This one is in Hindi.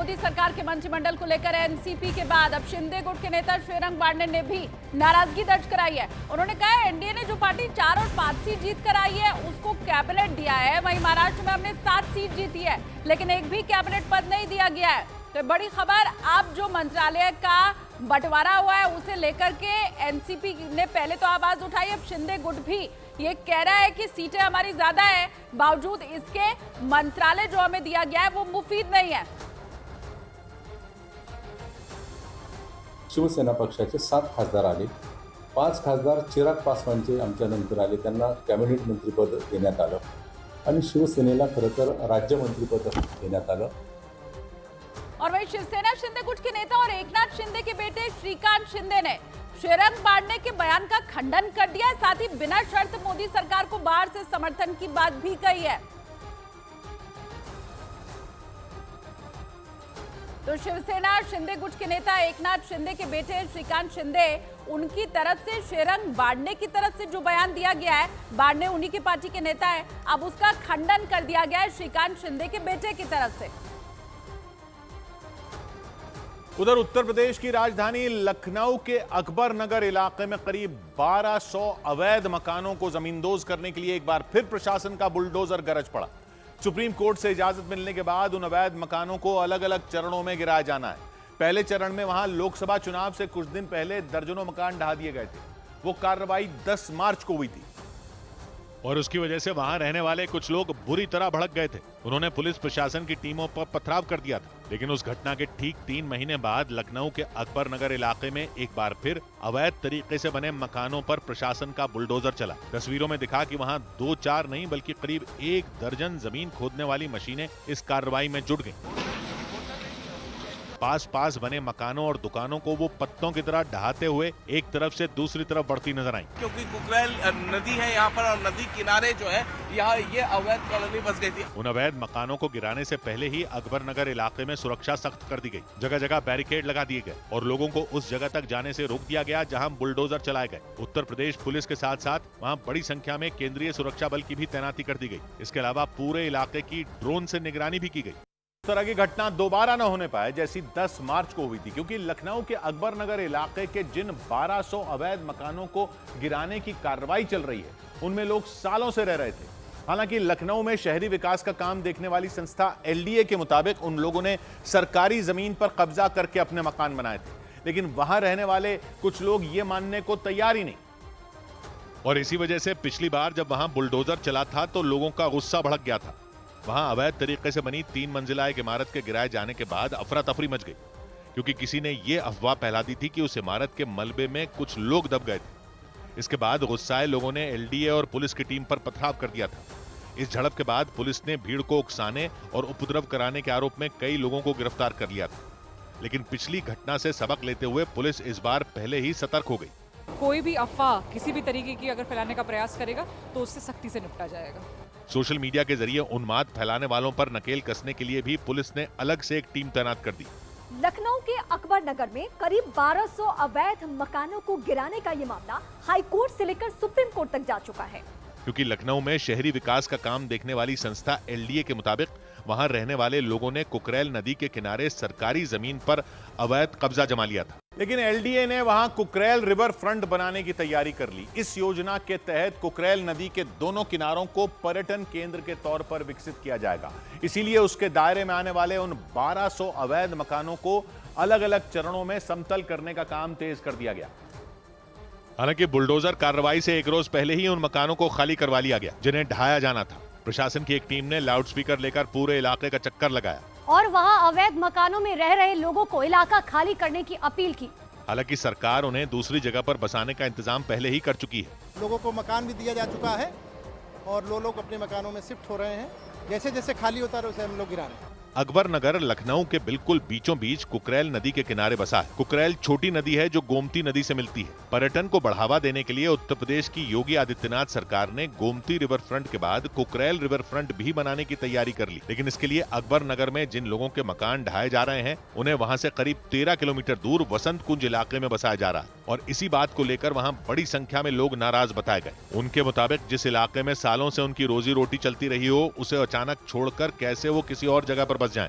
मोदी सरकार के मंत्रिमंडल को लेकर एनसीपी के बाद अब शिंदे गुट के नेता श्रीरंग बारने ने भी नाराजगी दर्ज कराई है। उन्होंने कहा एनडीए ने जो पार्टी 4 और 5 सीट जीत कर आई है उसको कैबिनेट दिया है, वहीं महाराष्ट्र में हमने 7 सीट जीती है लेकिन एक भी कैबिनेट पद नहीं दिया गया है। तो बड़ी खबर, अब जो मंत्रालय का बंटवारा हुआ है उसे लेकर के एनसीपी ने पहले तो आवाज उठाई, अब शिंदे गुट भी ये कह रहा है कि सीटें हमारी ज्यादा है, बावजूद इसके मंत्रालय जो हमें दिया गया है वो मुफीद नहीं है। शिवसेना पक्षाचे 7 खासदार आले, 5 खासदार चिराग पासवानचे आमच्या नंतर आले, त्यांना कॅबिनेट मंत्रिपद देण्यात आलं आणि शिवसेनेला खरं तर राज्यमंत्रीपद देण्यात आलं। और वहीं शिवसेना शिंदे गुट के नेता और एकनाथ शिंदे के बेटे श्रीकांत शिंदे ने श्रीरंग बारने के बयान का खंडन कर दिया, साथ ही बिना शर्त मोदी सरकार को बाहर से समर्थन की बात भी कही है। तो शिवसेना शिंदे गुट के नेता एकनाथ शिंदे के बेटे श्रीकांत शिंदे, उनकी तरफ से श्रीरंग बारने की तरफ से जो बयान दिया गया है, बारने उन्हीं की पार्टी के नेता है, अब उसका खंडन कर दिया गया है श्रीकांत शिंदे के बेटे की तरफ से। उधर उत्तर प्रदेश की राजधानी लखनऊ के अकबर नगर इलाके में करीब 1200 अवैध मकानों को जमींदोज करने के लिए एक बार फिर प्रशासन का बुलडोजर गरज पड़ा। सुप्रीम कोर्ट से इजाजत मिलने के बाद उन अवैध मकानों को अलग अलग चरणों में गिराया जाना है। पहले चरण में वहां लोकसभा चुनाव से कुछ दिन पहले दर्जनों मकान ढहा दिए गए थे। वो कार्रवाई 10 मार्च को हुई थी और उसकी वजह से वहां रहने वाले कुछ लोग बुरी तरह भड़क गए थे। उन्होंने पुलिस प्रशासन की टीमों पर पथराव कर दिया था। लेकिन उस घटना के ठीक 3 महीने बाद लखनऊ के अकबर नगर इलाके में एक बार फिर अवैध तरीके से बने मकानों पर प्रशासन का बुलडोजर चला। तस्वीरों में दिखा कि वहां 2-4 नहीं बल्कि करीब 1 दर्जन जमीन खोदने वाली मशीनें इस कार्रवाई में जुट गईं। पास बने मकानों और दुकानों को वो पत्तों की तरह ढहाते हुए एक तरफ से दूसरी तरफ बढ़ती नजर आई। क्योंकि कुकरेल नदी है यहाँ पर और नदी किनारे जो है यहाँ ये अवैध कॉलोनी बस गई थी। उन अवैध मकानों को गिराने से पहले ही अकबर नगर इलाके में सुरक्षा सख्त कर दी गई। जगह जगह बैरिकेड लगा दिए गए और लोगों को उस जगह तक जाने से रोक दिया गया जहां बुलडोजर चलाए गए। उत्तर प्रदेश पुलिस के साथ साथ वहां बड़ी संख्या में केंद्रीय सुरक्षा बल की भी तैनाती कर दी गई। इसके अलावा पूरे इलाके की ड्रोन से निगरानी भी की गई। इस तरह की घटना दोबारा न होने पाए जैसी 10 मार्च को हुई थी, क्योंकि लखनऊ के अकबर नगर इलाके के जिन 1200 अवैध मकानों को गिराने की कार्रवाई चल रही है उनमें लोग सालों से रह रहे थे। हालांकि लखनऊ में शहरी विकास का काम देखने वाली संस्था एलडीए के मुताबिक उन लोगों ने सरकारी जमीन पर कब्जा करके अपने मकान बनाए थे, लेकिन वहां रहने वाले कुछ लोग ये मानने को तैयार ही नहीं। और इसी वजह से पिछली बार जब वहां बुलडोजर चला था तो लोगों का गुस्सा भड़क गया था। वहां अवैध तरीके से बनी 3 मंजिला एक इमारत के गिराए जाने के बाद अफरा तफरी मच गई, क्योंकि किसी ने यह अफवाह फैला दी थी कि उस इमारत के मलबे में कुछ लोग दब गए थे। इसके बाद गुस्साए लोगों ने एलडीए और पुलिस की टीम पर पथराव कर दिया था। इस झड़प के बाद पुलिस ने भीड़ को उकसाने और उपद्रव कराने के आरोप में कई लोगों को गिरफ्तार कर लिया था। लेकिन पिछली घटना से सबक लेते हुए पुलिस इस बार पहले ही सतर्क हो गई। कोई भी अफवाह किसी भी तरीके की अगर फैलाने का प्रयास करेगा तो उससे सख्ती से निपटा जाएगा। सोशल मीडिया के जरिए उन्माद फैलाने वालों पर नकेल कसने के लिए भी पुलिस ने अलग से एक टीम तैनात कर दी। लखनऊ के अकबर नगर में करीब 1200 अवैध मकानों को गिराने का ये मामला हाई कोर्ट से लेकर सुप्रीम कोर्ट तक जा चुका है। क्योंकि लखनऊ में शहरी विकास का काम देखने वाली संस्था एलडीए के मुताबिक वहां रहने वाले लोगों ने कुकरेल नदी के किनारे सरकारी जमीन पर अवैध कब्जा जमा लिया था। लेकिन एलडीए ने वहां कुकरेल रिवर फ्रंट बनाने की तैयारी कर ली। इस योजना के तहत कुकरेल नदी के दोनों किनारों को पर्यटन केंद्र के तौर पर विकसित किया जाएगा। इसीलिए उसके दायरे में आने वाले उन 1200 अवैध मकानों को अलग अलग चरणों में समतल करने का काम तेज कर दिया गया। हालांकि बुलडोजर कार्रवाई से एक रोज पहले ही उन मकानों को खाली करवा लिया गया जिन्हें ढहाया जाना था। प्रशासन की एक टीम ने लाउडस्पीकर लेकर पूरे इलाके का चक्कर लगाया और वहां अवैध मकानों में रह रहे लोगों को इलाका खाली करने की अपील की। हालांकि सरकार उन्हें दूसरी जगह पर बसाने का इंतजाम पहले ही कर चुकी है। लोगों को मकान भी दिया जा चुका है और लोग अपने मकानों में शिफ्ट हो रहे हैं। जैसे जैसे खाली होता है वैसे हम लोग गिरा रहे हैं। अकबर नगर लखनऊ के बिल्कुल बीचों बीच कुकरेल नदी के किनारे बसा है। कुकरेल छोटी नदी है जो गोमती नदी से मिलती है। पर्यटन को बढ़ावा देने के लिए उत्तर प्रदेश की योगी आदित्यनाथ सरकार ने गोमती रिवर फ्रंट के बाद कुकरेल रिवर फ्रंट भी बनाने की तैयारी कर ली। लेकिन इसके लिए अकबर नगर में जिन लोगों के मकान ढहाए जा रहे हैं उन्हें वहां से करीब 13 किलोमीटर दूर वसंत कुंज इलाके में बसाया जा रहा है और इसी बात को लेकर वहां बड़ी संख्या में लोग नाराज बताए गए। उनके मुताबिक जिस इलाके में सालों से उनकी रोजी रोटी चलती रही हो उसे अचानक छोड़कर कैसे वो किसी और जगह पर बस जाएं।